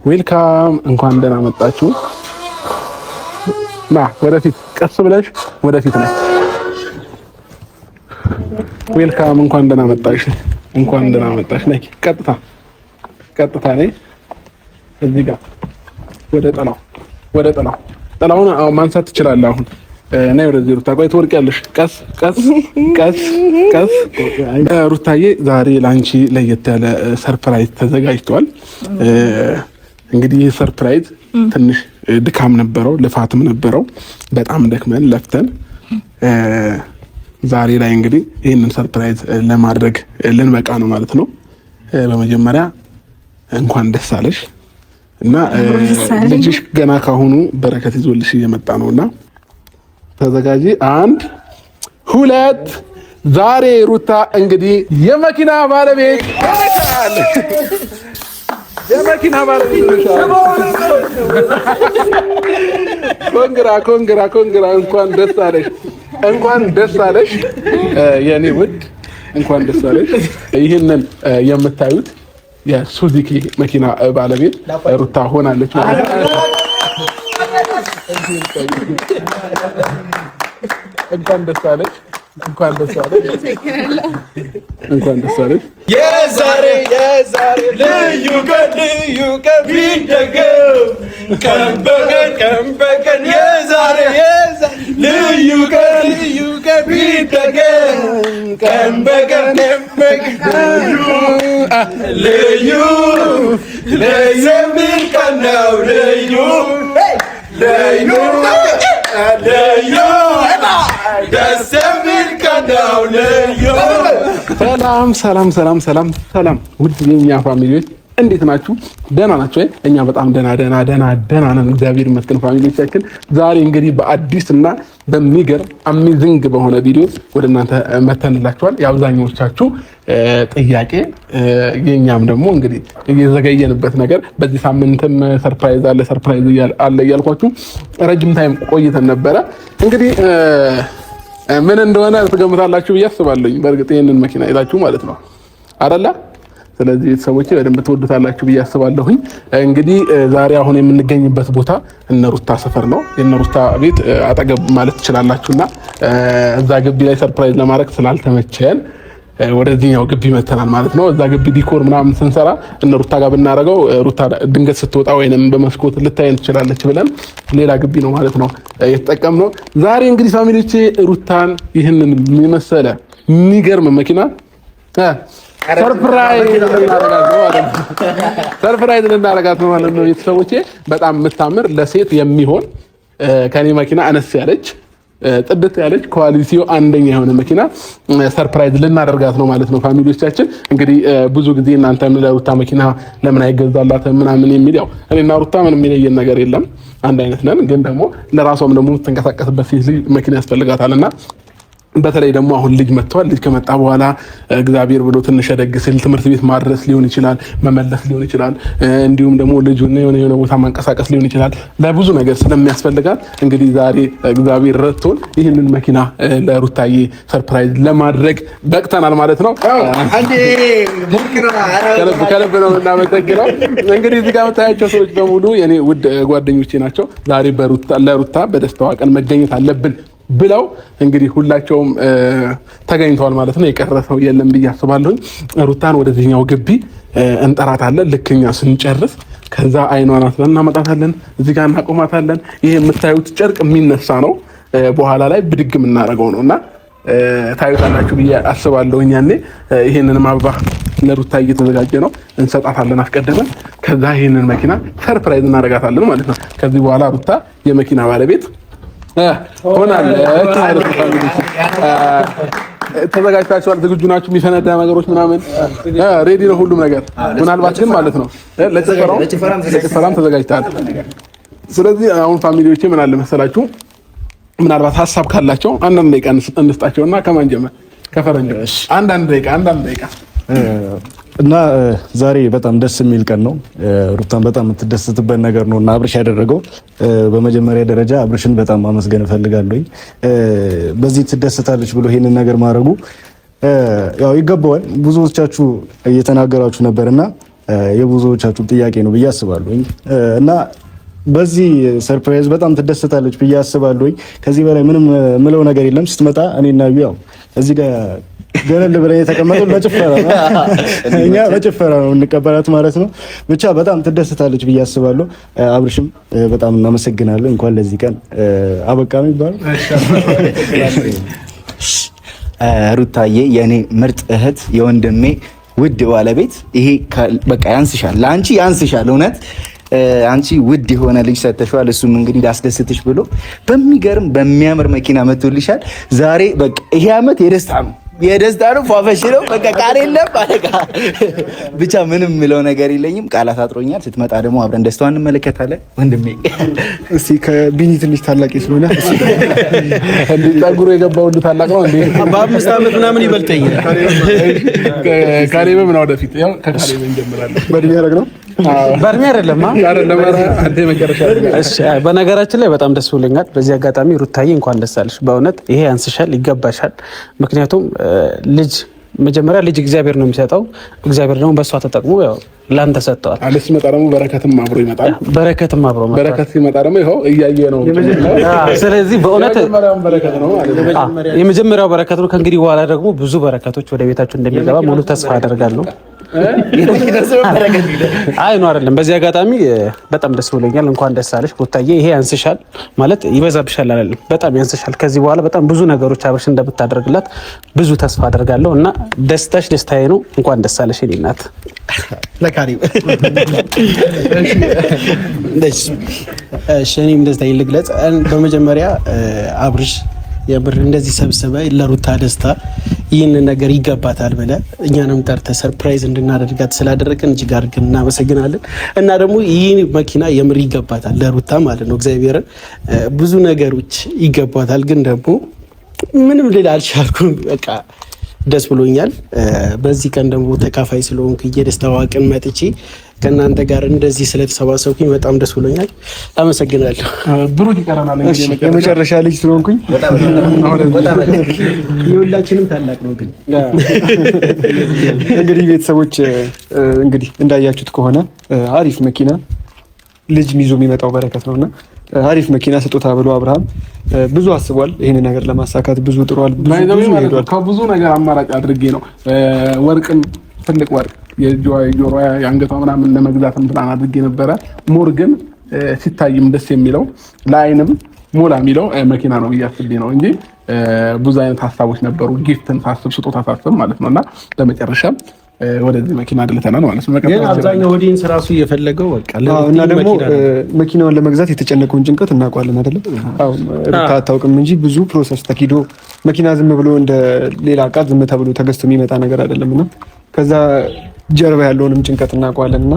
ዌልካም እንኳን ደህና መጣችሁ። ና ወደፊት ቀስ ብለሽ ወደፊት ነው። ዌልካም እንኳን ደህና መጣሽ። እንኳን ደህና መጣሽ። ነይ ቀጥታ ነይ። እዚህ ጋር ወደ ጥላውን ማንሳት ትችላለህ። አሁን ነይ ወደዚህ ሩታ። ቆይ ትወርቂያለሽ። ቀስ ሩታዬ፣ ዛሬ ላንቺ ለየት ያለ ሰርፕራይዝ ተዘጋጅቷል። እንግዲህ ይህ ሰርፕራይዝ ትንሽ ድካም ነበረው፣ ልፋትም ነበረው። በጣም ደክመን ለፍተን ዛሬ ላይ እንግዲህ ይህንን ሰርፕራይዝ ለማድረግ ልንበቃ ነው ማለት ነው። በመጀመሪያ እንኳን ደስ አለሽ እና ልጅሽ ገና ካሁኑ በረከት ይዞልሽ እየመጣ ነውና ተዘጋጂ። 1 2 ዛሬ ሩታ እንግዲህ የመኪና ባለቤት ሆነሻል። የመኪና ባለቤት ሆነሻል። ኮንግራ እንኳን ደስ አለሽ የኔ ውድ፣ እንኳን ደስ አለሽ። ይህንን የምታዩት የሱዙኪ መኪና ባለቤት ሩታ ሆናለች ማለት ነው። እንኳን ደስ አለሽ። የዛሬ ልዩ ቀን ቢደገም ቀን በቀን የዛሬ ልዩ ቀን ቢደገም ቀን በቀን ልዩ የሚል ቀን ነው። ልዩ ደስ የሚል ቀን ነው። ሰላም ውድ የኛ ፋሚሊዎች እንዴት ናችሁ? ደህና ናችሁ? እኛ በጣም ደህና ነን፣ እግዚአብሔር ይመስገን። ፋሚሊዎቻችን ዛሬ እንግዲህ በአዲስ እና በሚገርም አሜዚንግ በሆነ ቪዲዮ ወደ እናንተ መተንላችኋል። የአብዛኞቻችሁ ጥያቄ የኛም ደግሞ እንግዲህ የዘገየንበት ነገር በዚህ ሳምንትም ሰርፕራይዝ አለ እያልኳችሁ ረጅም ታይም ቆይተን ነበረ። እንግዲህ ምን እንደሆነ ትገምታላችሁ ብዬ አስባለሁ። በእርግጥ ይህንን መኪና ይዛችሁ ማለት ነው አይደለ? ስለዚህ ቤተሰቦቼ በደንብ ትወዱታላችሁ ብዬ አስባለሁኝ። እንግዲህ ዛሬ አሁን የምንገኝበት ቦታ እነሩታ ሰፈር ነው። የነሩታ ቤት አጠገብ ማለት ትችላላችሁና እዛ ግቢ ላይ ሰርፕራይዝ ለማድረግ ስላልተመቸን ወደዚህኛው ግቢ መተናል ማለት ነው። እዛ ግቢ ዲኮር ምናምን ስንሰራ እነሩታ ጋር ብናደርገው ሩታ ድንገት ስትወጣ ወይንም በመስኮት ልታየን ትችላለች ብለን ሌላ ግቢ ነው ማለት ነው የተጠቀምነው። ዛሬ እንግዲህ ፋሚሊዎቼ ሩታን ይህንን የመሰለ የሚገርም መኪና ሰርፕራይዝ ልናደርጋት ነው ማለት ነው። ቤተሰቦቼ በጣም የምታምር ለሴት የሚሆን ከኔ መኪና አነስ ያለች ጥድት ያለች ኳሊቲው አንደኛ የሆነ መኪና ሰርፕራይዝ ልናደርጋት ነው ማለት ነው። ፋሚሊዎቻችን እንግዲህ ብዙ ጊዜ እናንተ ለሩታ መኪና ለምን አይገዛላትም ምናምን የሚል ያው እኔና ሩታ ምንም የሚለየን ነገር የለም፣ አንድ አይነት ነን። ግን ደግሞ ለራሷም ደግሞ የምትንቀሳቀስበት ሴት መኪና ያስፈልጋታልና በተለይ ደግሞ አሁን ልጅ መጥቷል። ልጅ ከመጣ በኋላ እግዚአብሔር ብሎ ትንሽ ደግ ሲል ትምህርት ቤት ማድረስ ሊሆን ይችላል፣ መመለስ ሊሆን ይችላል፣ እንዲሁም ደግሞ ልጁን የሆነ ቦታ ማንቀሳቀስ ሊሆን ይችላል። ለብዙ ነገር ስለሚያስፈልጋት እንግዲህ ዛሬ እግዚአብሔር ረድቶን ይህንን መኪና ለሩታዬ ሰርፕራይዝ ለማድረግ በቅተናል ማለት ነው። ከልብ ነው እናመሰግነው። እንግዲህ እዚህ ጋር የምታያቸው ሰዎች በሙሉ የኔ ውድ ጓደኞቼ ናቸው። ዛሬ ለሩታ በደስታዋ ቀን መገኘት አለብን ብለው እንግዲህ ሁላቸውም ተገኝተዋል ማለት ነው። የቀረ ሰው የለም ብዬ አስባለሁኝ። ሩታን ወደዚህኛው ግቢ እንጠራታለን። ልክኛ ስንጨርስ ከዛ አይኗን አስለን እናመጣታለን። እዚህ ጋር እናቆማታለን። ይሄ የምታዩት ጨርቅ የሚነሳ ነው። በኋላ ላይ ብድግ የምናደርገው ነውና ታዩታላችሁ ብዬ አስባለሁኝ። ያኔ ይሄንን አበባ ለሩታ እየተዘጋጀ ነው፣ እንሰጣታለን አስቀድመን። ከዛ ይሄንን መኪና ሰርፕራይዝ እናደርጋታለን ማለት ነው። ከዚህ በኋላ ሩታ የመኪና ባለቤት ሆናለች። ተዘጋጅታችኋል? ዝግጁ ናችሁ? የሚፈነዳ ነገሮች ምናምን ሬዲ ነው ሁሉም ነገር። ምናልባት ግን ማለት ነው ለጭፈራም ተዘጋጅተሃል። ስለዚህ አሁን ፋሚሊዎቼ ምን አለ መሰላችሁ፣ ምናልባት ሀሳብ ካላቸው አንዳንድ ደቂቃ እንስጣቸውና ከማን ጀመር? ከፈረንጆች አንዳንድ ደቂቃ እና ዛሬ በጣም ደስ የሚል ቀን ነው። ሩታን በጣም የምትደስትበት ነገር ነው እና አብርሽ ያደረገው በመጀመሪያ ደረጃ አብርሽን በጣም ማመስገን እፈልጋለሁ። በዚህ ትደስታለች ብሎ ይሄንን ነገር ማድረጉ ያው ይገባዋል። ብዙዎቻችሁ እየተናገራችሁ ነበርና የብዙዎቻችሁ ጥያቄ ነው ብዬ አስባለሁ እና በዚህ ሰርፕራይዝ በጣም ትደሰታለች ብዬ አስባለሁ። ከዚህ በላይ ምንም ምለው ነገር የለም። ስትመጣ እኔና ያው እዚህ ጋር ገለል ብለን የተቀመጠው ለጭፈራ ነው። እኛ በጭፈራ ነው እንቀበላት ማለት ነው። ብቻ በጣም ትደሰታለች ብዬ አስባለሁ። አብርሽም በጣም እናመሰግናለን። እንኳን ለዚህ ቀን አበቃ ነው ይባላል። ሩታዬ የኔ ምርጥ እህት የወንድሜ ውድ ባለቤት ይሄ በቃ ያንስሻል፣ ለአንቺ ያንስሻል። እውነት አንቺ ውድ የሆነ ልጅ ሰጥተሽዋል። እሱም እንግዲህ ላስደስትሽ ብሎ በሚገርም በሚያምር መኪና መጥቶልሻል። ዛሬ በቃ ይሄ ዓመት የደስታ ነው ፏፈሽ ነው። በቃ ቃል የለም አለቃ። ብቻ ምንም ምለው ነገር የለኝም፣ ቃላት አጥሮኛል። ስትመጣ ደግሞ አብረን ደስታዋን እንመለከታለን። ወንድሜ እስቲ ከቢኒ ትንሽ ታላቅ ስለሆነ እንዴ ጸጉሩ የገባው ሁሉ ታላቅ ነው እንዴ? በ5 ዓመት ምናምን ይበልጠኛል። ካሌብ ምን ወደፊት ያው ከካሌብ እንጀምራለን። በእድሜ ያደረግ ነው በእድሜ አይደለም። አንተ መጨረሻ። እሺ በነገራችን ላይ በጣም ደስ ብሎኛል። በዚህ አጋጣሚ ሩታዬ እንኳን ደስ አለሽ። በእውነት ይሄ ያንስሻል፣ ይገባሻል። ምክንያቱም ልጅ መጀመሪያ ልጅ እግዚአብሔር ነው የሚሰጠው። እግዚአብሔር ደግሞ በእሷ ተጠቅሞ ያው ላንተ ሰጥተዋል። አለ ሲመጣ ደግሞ በረከትም አብሮ ይመጣል። በረከትም አብሮ መጣ። በረከት ሲመጣ ደግሞ ይኸው እያየ ነው። ስለዚህ በእውነት በረከት ነው ማለት ነው። የመጀመሪያው በረከት ነው። ከእንግዲህ በኋላ ደግሞ ብዙ በረከቶች ወደ ቤታችሁ እንደሚገባ ሙሉ ተስፋ አደርጋለሁ። አይ ነው አይደለም። በዚህ አጋጣሚ በጣም ደስ ብሎኛል። እንኳን ደስ አለሽ ሩታዬ። ይሄ ያንስሻል ማለት ይበዛብሻል አይደለም፣ በጣም ያንስሻል። ከዚህ በኋላ በጣም ብዙ ነገሮች አብረሽ እንደምታደርግላት ብዙ ተስፋ አደርጋለሁ እና ደስታሽ ደስታዬ ነው። እንኳን ደስ አለሽ የኔ እናት። ለካሪም እሺ እኔም ደስታዬን ልግለጽ። በመጀመሪያ አብርሽ የብር እንደዚህ ሰብስበ ለሩታ ደስታ ይህንን ነገር ይገባታል ብለህ እኛንም ጠርተህ ሰርፕራይዝ እንድናደርጋት ስላደረግን እጅግ አድርገን እናመሰግናለን። እና ደግሞ ይህ መኪና የምር ይገባታል ለሩታ ማለት ነው። እግዚአብሔርን ብዙ ነገሮች ይገባታል፣ ግን ደግሞ ምንም ሌላ አልቻልኩም። በቃ ደስ ብሎኛል። በዚህ ቀን ደግሞ ተካፋይ ስለሆንኩ የደስታዋ ቀን መጥቼ ከእናንተ ጋር እንደዚህ ስለተሰባሰብኩኝ በጣም ደስ ብሎኛል። አመሰግናለሁ። ብሩክ ይቀረናል እንግዲህ የመጨረሻ ልጅ ስለሆንኩኝ የሁላችንም ታላቅ ነው። ግን እንግዲህ ቤተሰቦች እንግዲህ እንዳያችሁት ከሆነ አሪፍ መኪና ልጅ ይዞ የሚመጣው በረከት ነውና አሪፍ መኪና ስጦታ ብሎ አብርሃም ብዙ አስቧል። ይሄን ነገር ለማሳካት ብዙ ጥሯል። ብዙ ነገር አማራጭ አድርጌ ነው ወርቅም ትልቅ ወርቅ የጆሮ የአንገቷ ምናምን ለመግዛትም ፕላን አድርጌ ነበረ። ሞር ግን ሲታይም ደስ የሚለው ለአይንም ሞላ የሚለው መኪና ነው እያስቤ ነው እንጂ ብዙ አይነት ሀሳቦች ነበሩ። ጊፍትን ሳስብ ስጦታ ሳስብ ማለት ነውና በመጨረሻም ወደዚህ መኪና አድልተናል ማለት ነው። ግን አብዛኛው ኦዲየንስ ራሱ እየፈለገው በቃ እና ደግሞ መኪናውን ለመግዛት የተጨነቀውን ጭንቀት እናውቀዋለን አይደለም? አዎ ሩታ አታውቅም እንጂ ብዙ ፕሮሰስ ተኪዶ መኪና ዝም ብሎ እንደ ሌላ ዕቃ ዝም ተብሎ ተገዝቶ የሚመጣ ነገር አይደለምና ከዛ ጀርባ ያለውንም ጭንቀት እናውቀዋለን እና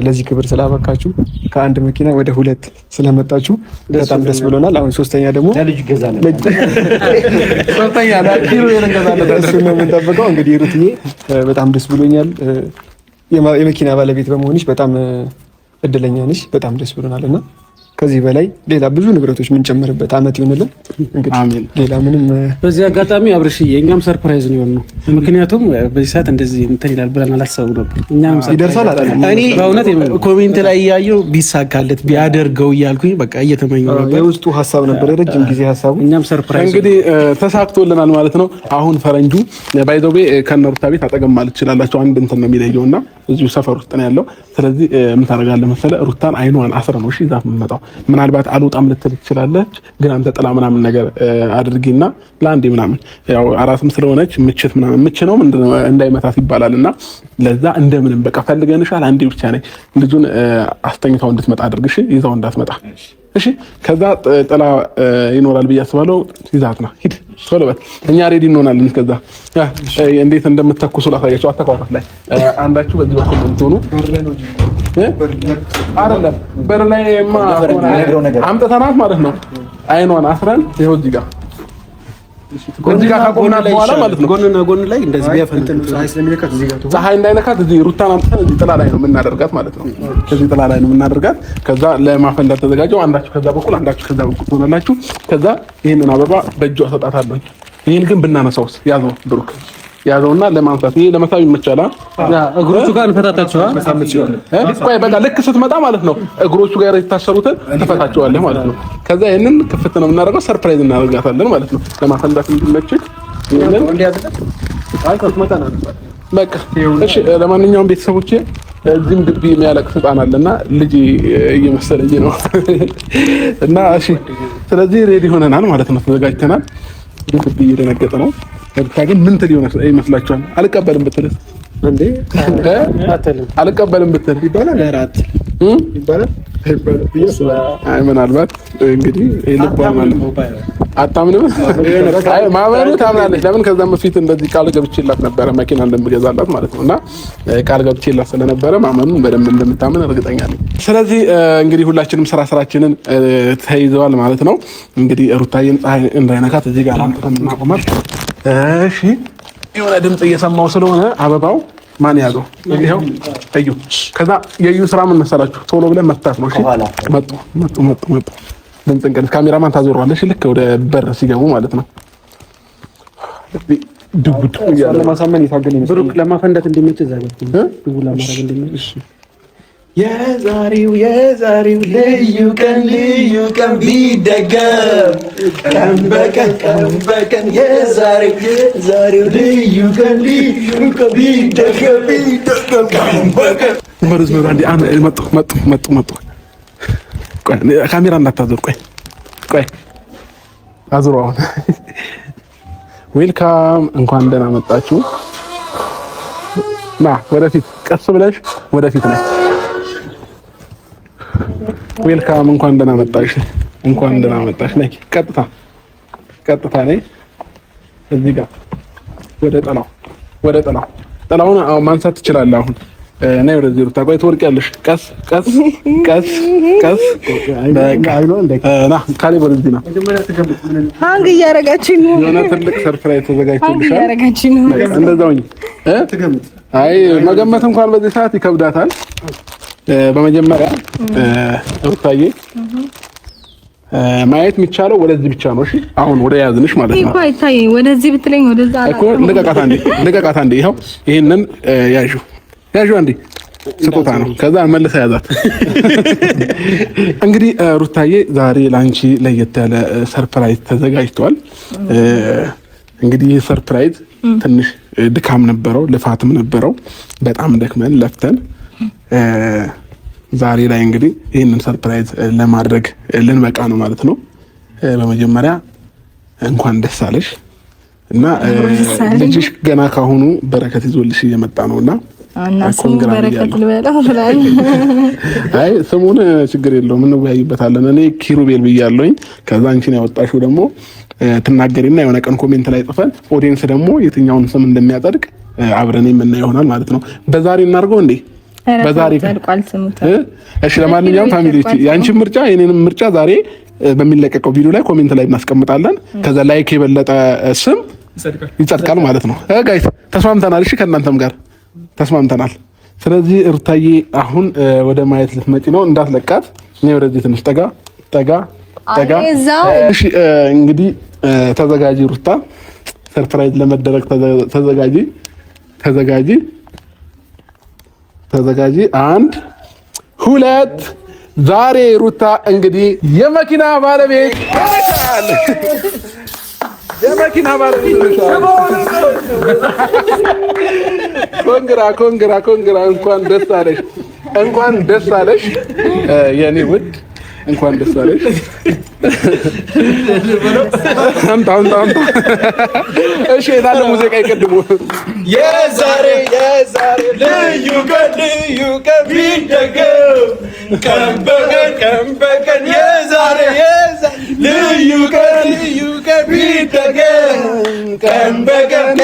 ለዚህ ክብር ስላበቃችሁ ከአንድ መኪና ወደ 2 ስለመጣችሁ በጣም ደስ ብሎናል። አሁን ሶስተኛ ደግሞ ለልጅ ገዛለን። ሶስተኛ ለኪሩ የለንገዛለን እሱ ነው የምንጠብቀው። እንግዲህ ሩትዬ በጣም ደስ ብሎኛል። የመኪና ባለቤት በመሆንሽ በጣም እድለኛ ነሽ። በጣም ደስ ብሎናል እና ከዚህ በላይ ሌላ ብዙ ንብረቶች የምንጨምርበት አመት ይሆንልን። እንግዲህ ሌላ ምንም በዚህ አጋጣሚ አብርሽዬ እኛም ሰርፕራይዝ ነው የሆነው። ምክንያቱም በዚህ ሰዓት እንደዚህ እንትን ይላል ብለን አላሰብም ነበር። እኛም ይደርሳል አይደል? እኔ በእውነት ኮሜንት ላይ እያየሁ ቢሳካለት ቢያደርገው እያልኩኝ በቃ እየተመኘሁ ነበር። የውስጡ ሀሳብ ነበር፣ የረጅም ጊዜ ሀሳቡ። እኛም ሰርፕራይዝ እንግዲህ ተሳክቶልናል ማለት ነው። አሁን ፈረንጁ ባይዘዌ ከነሩታ ቤት አጠገብ ማለት ትችላላችሁ። አንድ እንትን ነው የሚለየውና እዚሁ ሰፈር ውስጥ ነው ያለው። ስለዚህ ምን ታደርጋለህ መሰለህ? ሩታን አይኗን አስረ ነው እሺ ይዛት የምትመጣው። ምናልባት አልወጣም ልትል ትችላለች፣ ግን አንተ ጥላ ምናምን ነገር አድርጊና ለአንዴ ምናምን ያው አራስም ስለሆነች ምችት ምናምን ምች ነው እንዳይመታት ይባላልና ለዛ እንደምንም በቃ ፈልገንሻል፣ አንዴ ብቻ ነኝ ልጁን አስተኝታው እንድትመጣ አድርግሽ፣ ይዛው እንዳትመጣ እሺ። ከዛ ጥላ ይኖራል ብዬ አስባለሁ። ይዛት ነው ሂድ ቶሎ በል፣ እኛ ሬዲ እንሆናለን። ከዛ እንዴት እንደምትተኩሱ ላሳያችሁ። አተኳኳት ላይ አንዳችሁ በዚህ በኩል እንትሆኑ አይደለም በር ላይማ አምጥተናት ማለት ነው። አይኗን አስረን ይኸው እዚህ ጋር ካቆምናት በኋላ ማለት ነው ጎንና ጎን ላይ እንደዚህ ቢያፈንጥን ፀሐይ እንዳይነካት እዚህ ሩታን አምጥተን እዚህ ጥላ ላይ ነው የምናደርጋት ማለት ነው። እዚህ ጥላ ላይ ነው የምናደርጋት። ከዛ ለማፈንዳት ተዘጋጀው። አንዳችሁ ከዛ በኩል አንዳችሁ ከዛ በኩል ትሆናላችሁ። ከዛ ይሄንን አበባ በእጇ ሰጣታለሁ። ይሄን ግን ብናነሳውስ? ያዘው ብሩክ ያዘውና ለማንሳት ይሄ ለመሳብ ይመቻል። እግሮቹ ጋር እንፈታታቸዋል። ቆይ በቃ ልክ ስትመጣ ማለት ነው እግሮቹ ጋር የታሰሩትን ትፈታቸዋለህ ማለት ነው። ከዛ ይሄንን ክፍት ነው የምናደርገው፣ ሰርፕራይዝ እናደርጋታለን ማለት ነው። ለማፈንዳት እንዲመችክ ይሄንን በቃ እሺ። ለማንኛውም ቤተሰቦቼ እዚህም ግቢ የሚያለቅስ ህፃን አለና ልጅ እየመሰለኝ ነው እና እሺ፣ ስለዚህ ሬዲ ሆነናል ማለት ነው። ተዘጋጅተናል። ግቢ እየደነገጠ ነው። ግን ምን ትል ይመስላችኋል? አልቀበልም ብትልስ እንዴ? አልቀበልም ብትል ይባላል ይባላል። አይ ምናልባት እንግዲህ ልቧን ማለት ነው። አታምንም? አይ ማመኑ ታምናለች። ለምን ከዛም በፊት እንደዚህ ቃል ገብቼላት ነበረ መኪና እንደምገዛላት ማለት ነው። እና ቃል ገብቼላት ስለነበረ ማመኑን በደንብ እንደምታምን እርግጠኛ ነኝ። ስለዚህ እንግዲህ ሁላችንም ስራችንን ተይዘዋል ማለት ነው። እንግዲህ ሩታዬን ፀሐይ እንዳይነካት እዚህ ጋር አምጥተን እናቆማት። እሺ የሆነ ድምጽ እየሰማው ስለሆነ አበባው ማን ያዘው? ይሄው እዩ። ከዛ የዩ ስራ ምን መሰላችሁ? ቶሎ ብለን መፍታት ነው። እሺ መጡ ድምጽን ቀን ካሜራማን ታዞረዋለሽ ልክ ወደ በር ሲገቡ ማለት ነው። ድቡድ ለማሳመን ይታገል ብሩክ ለማፈንዳት እንዲመች እዛ ጋር ድቡ ለማድረግ እንዲመች። የዛሬው ልዩ ቀን ቢደገም ቀን በቀን የዛሬው ልዩ ቀን ቢደገም ቀን በቀን መሩዝ መጡ። ቆይ ካሜራ እንዳታዞር። ቆይ አዙሩ። አሁን ዌልካም፣ እንኳን ደህና መጣችሁ። ና ወደፊት፣ ቀስ ብለሽ ወደፊት ነይ። ዌልካም፣ እንኳን ደህና መጣሽ። ነይ ቀጥታ ነይ። እዚህ ጋር ወደ ጥላውን ማንሳት ትችላለህ አሁን ነይ ወደዚህ ሩታ። ቆይ ትወርቂያለሽ። ቀስ ና ካሌብ ወደዚህ ና። አንግ እያደረጋችኝ ነው። የሆነ ትልቅ ሰርፕራይዝ ተዘጋጅቶልሻል። እንደዛው አይ መገመት እንኳን በዚህ ሰዓት ይከብዳታል። በመጀመሪያ ሩታዬ ማየት የሚቻለው ወደዚህ ብቻ ነው። እሺ አሁን ወደ ያዝንሽ ማለት ነው። እኮ አይታየኝ። ወደዚህ ብትለኝ ወደዛ እኮ ልቀቃት አንዴ። ይኸው ይሄንን ያዡ አንዴ ስጦታ ነው። ከዛ መልሰ ያዛት። እንግዲህ ሩታዬ ዛሬ ላንቺ ለየት ያለ ሰርፕራይዝ ተዘጋጅቷል። እንግዲህ ይህ ሰርፕራይዝ ትንሽ ድካም ነበረው፣ ልፋትም ነበረው። በጣም ደክመን ለፍተን ዛሬ ላይ እንግዲህ ይህንን ሰርፕራይዝ ለማድረግ ልንበቃ ነው ማለት ነው። በመጀመሪያ እንኳን ደስ አለሽ እና ልጅሽ ገና ካሁኑ በረከት ይዞልሽ እየመጣ ነውና ስሙን በረከት ልበለው ብላል። አይ ስሙን ችግር የለውም እንወያይበታለን። እኔ ኪሩቤል ብያለሁኝ። ከዛ አንቺን ያወጣሽው ደግሞ ትናገሪና የሆነ ቀን ኮሜንት ላይ ጽፈን ኦዲየንስ ደግሞ የትኛውን ስም እንደሚያጸድቅ አብረን የምናየው ይሆናል ማለት ነው። በዛሬ እናድርገው እንዴ? በዛሬ እሺ። ለማንኛውም ፋሚሊዎች የአንቺን ምርጫ የኔንም ምርጫ ዛሬ በሚለቀቀው ቪዲዮ ላይ ኮሜንት ላይ እናስቀምጣለን። ከዛ ላይክ የበለጠ ስም ይጸድቃል ማለት ነው። ጋይስ ተስማምተናል? እሺ ከእናንተም ጋር ተስማምተናል። ስለዚህ ሩታዬ አሁን ወደ ማየት ልትመጪ ነው፣ እንዳትለቃት። እኔ ወደዚህ ትንሽ ጠጋ። እሺ እንግዲህ ተዘጋጂ ሩታ፣ ሰርፕራይዝ ለመደረግ ተዘጋጂ። 1 2 ዛሬ ሩታ እንግዲህ የመኪና ባለቤት ኮንግራ እንኳን ደስ አለሽ የኔ ውድ፣ እንኳን ደስ አለሽ። አምጣ እሺ የታለ ሙዚቃ ይቀድሙ። የዛሬ ልዩ ቀን ቢደገም ቀን በቀን የዛሬ ልዩ ቀን ቢደገም ቀን በቀን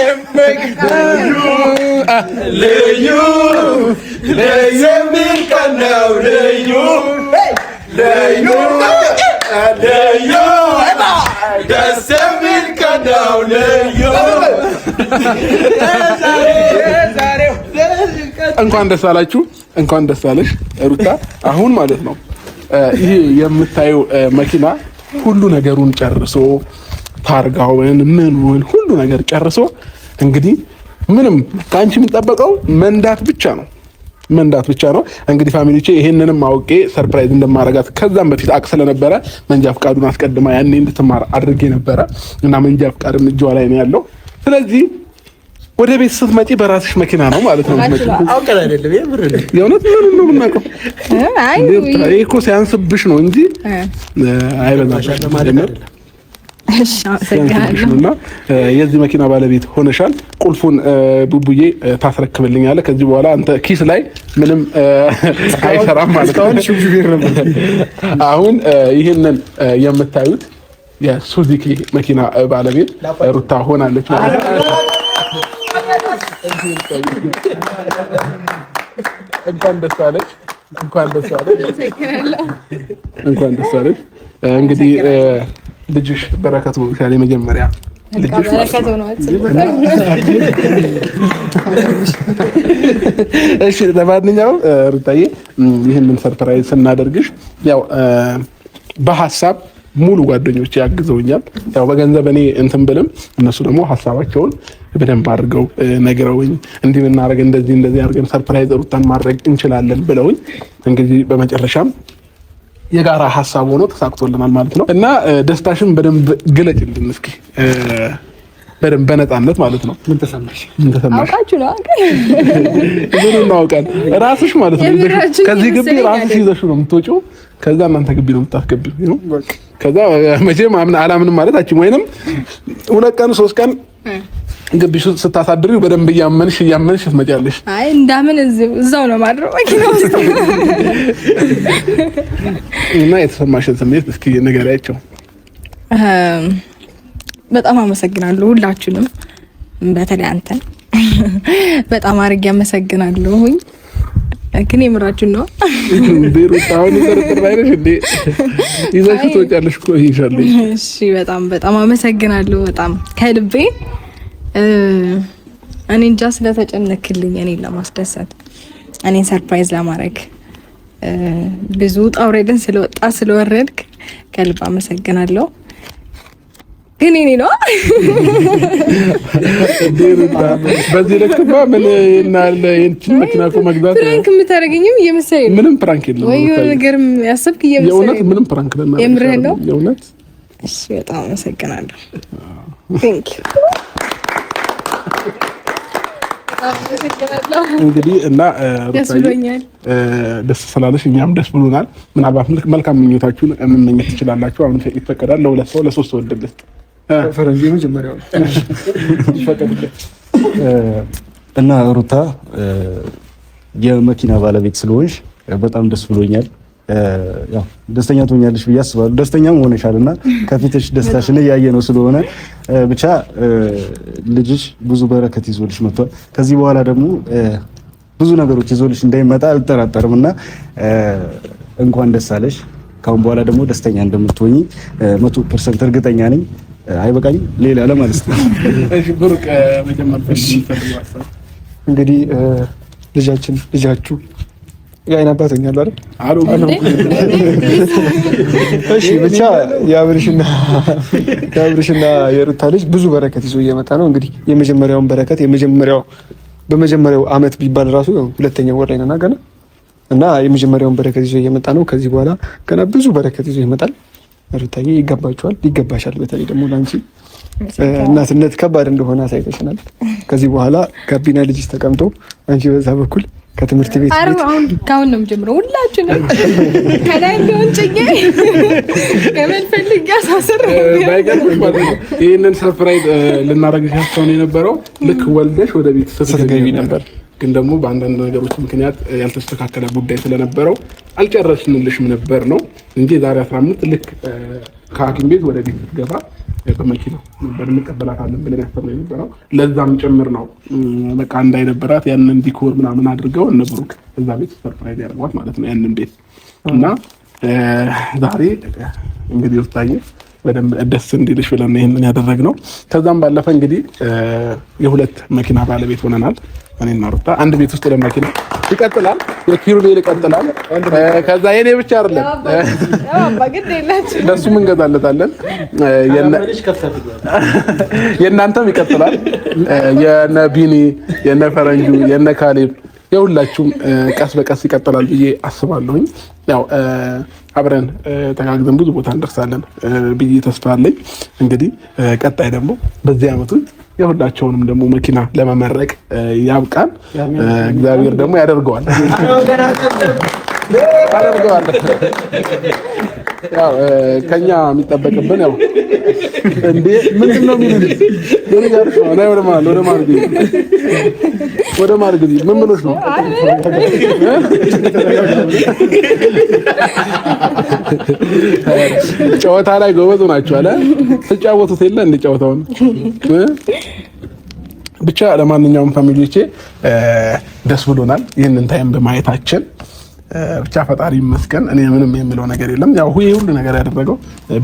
ልዩ የሚል ቀን ነው። ልዩ ደስ የሚል ቀን ነው። ልዩ እንኳን ደስ አላችሁ፣ እንኳን ደስ አለሽ ሩታ። አሁን ማለት ነው ይሄ የምታየው መኪና ሁሉ ነገሩን ጨርሶ ታርጋውን ምኑን ሁሉ ነገር ጨርሶ እንግዲህ ምንም ከአንቺ የሚጠበቀው መንዳት ብቻ ነው። እንግዲህ ፋሚሊዎቼ ይሄንንም አውቄ ሰርፕራይዝ እንደማረጋት ከዛም በፊት አቅ ስለነበረ መንጃ ፍቃዱን አስቀድማ ያኔ እንድትማር አድርጌ ነበረ እና መንጃ ፍቃድም እጇ ላይ ነው ያለው። ስለዚህ ወደ ቤት ስትመጪ በራስሽ መኪና ነው ማለት ነው። አውቀን አይደለም የእውነት ምን ነው የምናውቀው? ይሄ እኮ ሲያንስብሽ ነው እንጂ አይበዛም አይደለም። እና የዚህ መኪና ባለቤት ሆነሻል። ቁልፉን ቡቡዬ ታስረክብልኛለህ። ከዚህ በኋላ አንተ ኪስ ላይ ምንም አይሰራም ማለት ነው። አሁን ይህንን የምታዩት የሱዙኪ መኪና ባለቤት ሩታ ሆናለች ማለት ነው። እንኳን ደስ አለሽ። እንግዲህ ልጅሽ በረከቱ ካለ መጀመሪያ ልጅሽ በረከቱ ነው። እሺ ለማንኛውም ሩታዬ ይሄንን ሰርፕራይዝ ስናደርግሽ ያው በሐሳብ ሙሉ ጓደኞች ያግዘውኛል። ያው በገንዘብ እኔ እንትን ብልም እነሱ ደግሞ ሐሳባቸውን በደንብ አድርገው ነግረውኝ እንዲህ ብናደርግ እንደዚህ አድርገን ሰርፕራይዝ ሩታን ማድረግ እንችላለን ብለውኝ እንግዲህ በመጨረሻም የጋራ ሐሳብ ሆኖ ተሳክቶልናል ማለት ነው። እና ደስታሽን በደንብ ግለጭልን እስኪ በደንብ በነፃነት ማለት ነው። ምን ተሰማሽ? አውቃችሁ ነው ምን እናውቃለን? ራስሽ ማለት ነው ከዚህ ግቢ ራስሽ ይዘሽ ነው የምትወጪው። ከዛ እናንተ ግቢ ነው የምታስገቢው ነው። ከዛ መቼም አላምንም ማለት አቺ ወይንም 2 ቀን 3 ቀን ግቢ ስታሳድሪው በደንብ እያመንሽ ትመጪያለሽ። አይ እንዳምን እዛው ነው ማድረው መኪና ውስጥ። እና የተሰማሽን ስሜት እስኪ ንገሪያቸው። በጣም አመሰግናለሁ ሁላችሁንም፣ በተለይ አንተን በጣም አድርጌ አመሰግናለሁኝ። ግን የምራችሁ ነው ቤሩት አሁን ይሰርጥር ባይነሽ እንዴ ይዘሽ ትወጫለሽ እኮ ይሻለኝ። እሺ በጣም አመሰግናለሁ በጣም ከልቤ። እኔ እንጃ ስለተጨነክልኝ እኔን ለማስደሰት እኔን ሰርፕራይዝ ለማድረግ ብዙ ጣውረድን ስለወረድክ ከልብ አመሰግናለሁ። ግን እኔ ነው በዚህ ልክማ ምን እናለ እንትን መኪና እኮ መግዛት ፕራንክ የምታደርገኝም እየመሰለኝ ነው። ምንም ፕራንክ የለም ወይ የሆነ ነገር ያሰብክ እየመሰለኝ የእውነት ምንም ፕራንክ ለና የምርህ ነው የእውነት። እሺ በጣም አመሰግናለሁ። ቴንክ ዩ እንግዲህ እና ደስ ስላለሽ እኛም ደስ ብሎናል። ምናልባት መልካም ምኞታችሁን መመኘት ትችላላችሁ። አሁን ይፈቀዳል ለ2 ሰው ለ3 ሰው ወደደስ ፈረንጅ መጀመሪያው እና ሩታ የመኪና ባለቤት ስለሆንሽ በጣም ደስ ብሎኛል። ያው ደስተኛ ትሆኛለሽ ብዬ አስባለሁ። ደስተኛም ሆነሻልና ከፊትሽ ደስታሽን እያየ ነው ስለሆነ ብቻ ልጅሽ ብዙ በረከት ይዞልሽ መጥቷል። ከዚህ በኋላ ደግሞ ብዙ ነገሮች ይዞልሽ እንዳይመጣ አልጠራጠርምና እንኳን ደስ አለሽ። ካሁን በኋላ ደግሞ ደስተኛ እንደምትሆኚ 100% እርግጠኛ ነኝ። አይበቃኝም ሌላ ለማለት ነው። እሺ ብሩክ መጀመሪያ እንግዲህ ልጃችሁ የአይን አባት ሆኛለሁ አይደል? እሺ ብቻ የአብርሽና የሩታ ልጅ ብዙ በረከት ይዞ እየመጣ ነው። እንግዲህ የመጀመሪያውን በረከት በመጀመሪያው አመት ቢባል ራሱ 2ኛው ወር ላይ ነና ገና እና የመጀመሪያውን በረከት ይዞ እየመጣ ነው። ከዚህ በኋላ ገና ብዙ በረከት ይዞ ይመጣል። ሩታዬ ይገባሻል። በተለይ ደግሞ ላንቺ እናትነት ከባድ እንደሆነ አሳይተሽናል። ከዚህ በኋላ ጋቢና ልጅሽ ተቀምጦ አንቺ በዛ በኩል ከትምህርት ቤት አሁን ካሁን ነው የምጀምረው። ሁላችንም ከላይ እንደውን ጭዬ ከመን ፈልግ ያሳስር ይሄንን ሰርፕራይዝ ልናረግሽ ያስታውን የነበረው ልክ ወልደሽ ወደ ቤት ስትገቢ ነበር። ግን ደግሞ በአንዳንድ ነገሮች ምክንያት ያልተስተካከለ ጉዳይ ስለነበረው አልጨረስንልሽም ነበር ነው እንጂ ዛሬ 15 ልክ ከሐኪም ቤት ወደ ቤት ስትገባ በመኪና ነበር እንቀበላታለን ብለን ያሰብነው የነበረው። ለዛም ጭምር ነው በቃ እንዳይነበራት ያንን ዲኮር ምናምን አድርገው እነ ብሩክ እዛ ቤት ሰርፕራይዝ ያደርጓት ማለት ነው ያንን ቤት እና ዛሬ እንግዲህ ወጣኝ በደንብ ደስ እንዲልሽ ብለን ይሄንን ያደረግነው። ከዛም ባለፈ እንግዲህ የ2 መኪና ባለቤት ሆነናል። እኔና ሩታ አንድ ቤት ውስጥ ለመኪና ይቀጥላል፣ የኪሩቤል ይቀጥላል። ከዛ የኔ ብቻ አይደለም ለሱም እንገዛለታለን፣ የእናንተም ይቀጥላል። የነ ቢኒ የነ ፈረንጁ የነ ካሌብ የሁላችሁም ቀስ በቀስ ይቀጥላል ብዬ አስባለሁኝ። ያው አብረን ተጋግዘን ብዙ ቦታ እንደርሳለን ብዬ ተስፋ አለኝ። እንግዲህ ቀጣይ ደግሞ በዚህ ዓመቱ የሁላቸውንም ደግሞ መኪና ለመመረቅ ያብቃን። እግዚአብሔር ደግሞ ያደርገዋል። ያው ከኛ የሚጠበቅብን ያው እንዴ ምንድን ነው የሚሉት? ወደ ማርግ ምን ምኖች ነው? ጨዋታ ላይ ጎበዝ ናቸው አለ ተጫወቱት የለ እንደ ጨዋታውን ብቻ። ለማንኛውም ፋሚሊዎቼ ደስ ብሎናል ይህንን ታይም በማየታችን። ብቻ ፈጣሪ ይመስገን። እኔ ምንም የምለው ነገር የለም። ያው ሁሉ ነገር ያደረገው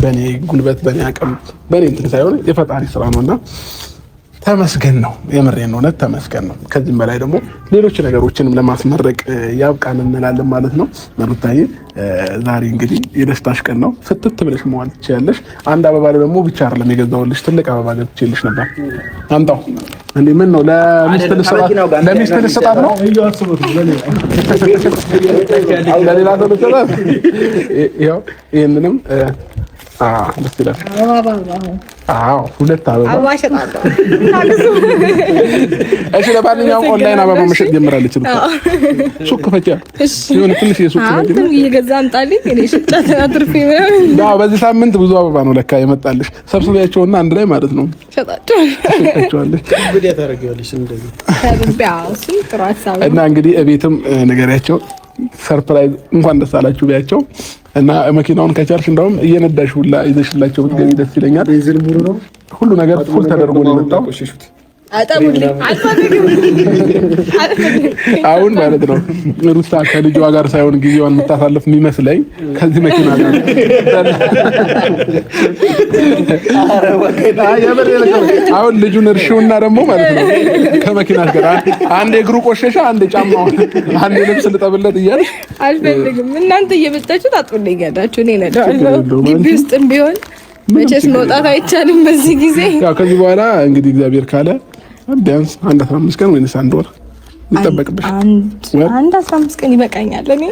በኔ ጉልበት፣ በኔ አቅም፣ በኔ እንትን ሳይሆን የፈጣሪ ስራ ነውና ተመስገን ነው። የምሬን ነው፣ ተመስገን ነው። ከዚህም በላይ ደግሞ ሌሎች ነገሮችንም ለማስመረቅ ያብቃን እንላለን ማለት ነው። ሩታዬ ዛሬ እንግዲህ የደስታሽ ቀን ነው። ፍትት ብለሽ መዋል ትችያለሽ። አንድ አበባ ደግሞ ብቻ አይደለም የገዛሁልሽ፣ ትልቅ አበባ ገብቼልሽ ነበር። አምጣው እንዴ! ምን ነው ለሚስት ልሰጣት ነው? ለሌላ ሰው ልሰጣት? ይኸው ይሄንንም ደስ ይላል። አዎ ሁለት አበባ እሺ። ለማንኛውም ኦንላይን አበባ መሸጥ ጀምራለች። ሱቅ ፈቻ ሲሆን ትንሽ የሱቅ ፈቻ እየገዛ አምጣልኝ። እኔ ሽጫት አትርፌ ነው። በዚህ ሳምንት ብዙ አበባ ነው ለካ የመጣልሽ። ሰብስቢያቸውና አንድ ላይ ማለት ነው ሸጣቸዋለሽ። እና እንግዲህ እቤትም ነገሪያቸው ሰርፕራይዝ እንኳን ደስ አላችሁ ቢያቸው እና መኪናውን ከቻልሽ እንደውም እየነዳሽ ሁላ ይዘሽላቸው ብትገቢ ደስ ይለኛል። ሁሉ ነገር ፉል ተደርጎ ነው የመጣው። አሁን ማለት ነው ሩታ ከልጇ ጋር ሳይሆን ጊዜዋን የምታሳልፍ የሚመስለኝ ከዚህ መኪና ጋር አሁን ልጁን እርሺውና ደግሞ ማለት ነው ከመኪና ጋር አንድ እግሩ ቆሸሻ፣ አንድ ጫማው፣ አንድ ልብስ ልጠብለት እያልሽ አልፈልግም። እናንተ እየመጣችሁ ታጥሩልኛላችሁ። እኔ ነዳለሁ ግቢ ውስጥም ቢሆን መቼስ መውጣት አይቻልም በዚህ ጊዜ። ያው ከዚህ በኋላ እንግዲህ እግዚአብሔር ካለ ቢያንስ አንድ 15 ቀን ወይስ አንድ ወር ይጠበቅብሽ። አንድ 15 ቀን ይበቃኛል። እኔ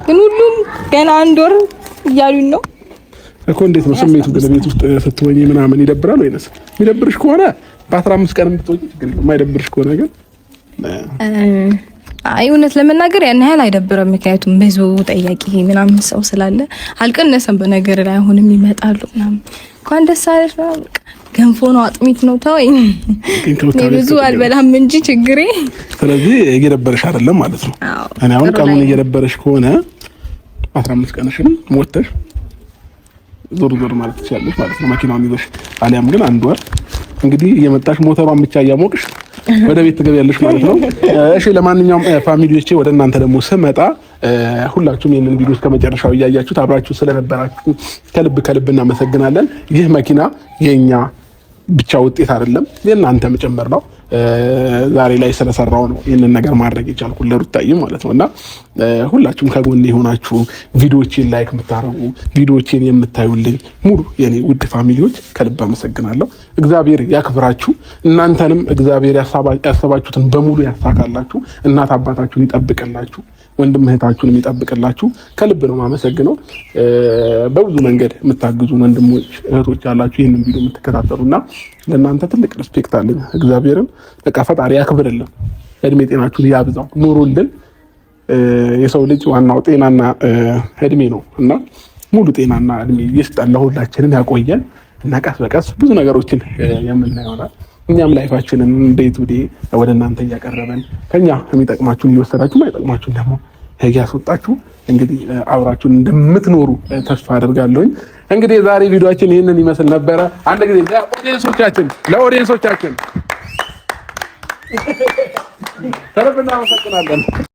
ግን ሁሉም ገና አንድ ወር እያሉኝ ነው እኮ። እንዴት ነው ስሜቱ ግን ቤት ውስጥ ስትወኚ ምናምን ይደብራል ወይስ? የሚደብርሽ ከሆነ በ15 ቀን ብትወጪ ችግር የለም። የማይደብርሽ ከሆነ ግን አይ እውነት ለመናገር ያን ያህል አይደብርም። ምክንያቱም ብዙ ጠያቂ ምናምን ሰው ስላለ አልቀነሰም። በነገር ላይ አሁንም ይመጣሉ ምናምን። እንኳን ደስ አለሽ ነው በቃ ገንፎ ነው አጥሚት ነው ተወኝ። ብዙ አልበላም እንጂ ችግሬ። ስለዚህ እየደበረሽ አይደለም ማለት ነው። እኔ አሁን ቀኑን እየደበረሽ ከሆነ 15 ቀንሽን ሞተሽ ዞር ዞር ማለት ትችላለሽ ማለት ነው መኪናውን ይዘሽ። አሊያም ግን አንድ ወር እንግዲህ እየመጣሽ ሞተሯን ብቻ እያሞቅሽ ወደ ቤት ትገቢያለሽ ማለት ነው። እሺ ለማንኛውም ፋሚሊዎቼ ወደ እናንተ ደግሞ ስመጣ ሁላችሁም ይሄንን ቪዲዮ እስከ መጨረሻው እያያችሁት አብራችሁ ስለነበራችሁ ከልብ እናመሰግናለን። ይህ መኪና የኛ ብቻ ውጤት አይደለም የእናንተም ጭምር ነው። ዛሬ ላይ ስለሰራው ነው ይሄንን ነገር ማድረግ የቻልኩት ለሩታዬ ማለት ነውና ሁላችሁም ከጎኔ የሆናችሁ ቪዲዮዎችን ላይክ የምታረጉ ቪዲዮዎችን የምታዩልኝ ሙሉ የኔ ውድ ፋሚሊዎች ከልብ አመሰግናለሁ። እግዚአብሔር ያክብራችሁ። እናንተንም እግዚአብሔር ያሰባችሁትን በሙሉ ያሳካላችሁ። እናት አባታችሁን ይጠብቅላችሁ። ወንድም እህታችሁንም ይጠብቅላችሁ። ከልብ ነው የማመሰግነው። በብዙ መንገድ የምታግዙን ወንድሞች እህቶች ያላችሁ ይሄንን ቪዲዮ የምትከታተሉና ለእናንተ ትልቅ ሪስፔክት አለኝ። እግዚአብሔርን በቃ ፈጣሪ ያክብርልን፣ እድሜ ጤናችሁን ያብዛው፣ ኑሩልን። የሰው ልጅ ዋናው ጤናና እድሜ ነው እና ሙሉ ጤናና እድሜ ይስጠን፣ ለሁላችንም ያቆየን እና ቀስ በቀስ ብዙ ነገሮችን የምናየው ይሆናል። እኛም ላይፋችንን ዴይ ቱ ዴይ ወደ እናንተ እያቀረበን ከኛ የሚጠቅማችሁን እየወሰዳችሁ ማይጠቅማችሁን ደግሞ ያስወጣችሁ እንግዲህ አብራችሁን እንደምትኖሩ ተስፋ አደርጋለሁኝ። እንግዲህ ዛሬ ቪዲዮአችን ይህንን ይመስል ነበረ። አንድ ጊዜ ለኦዲየንሶቻችን ተረፍና አመሰግናለን።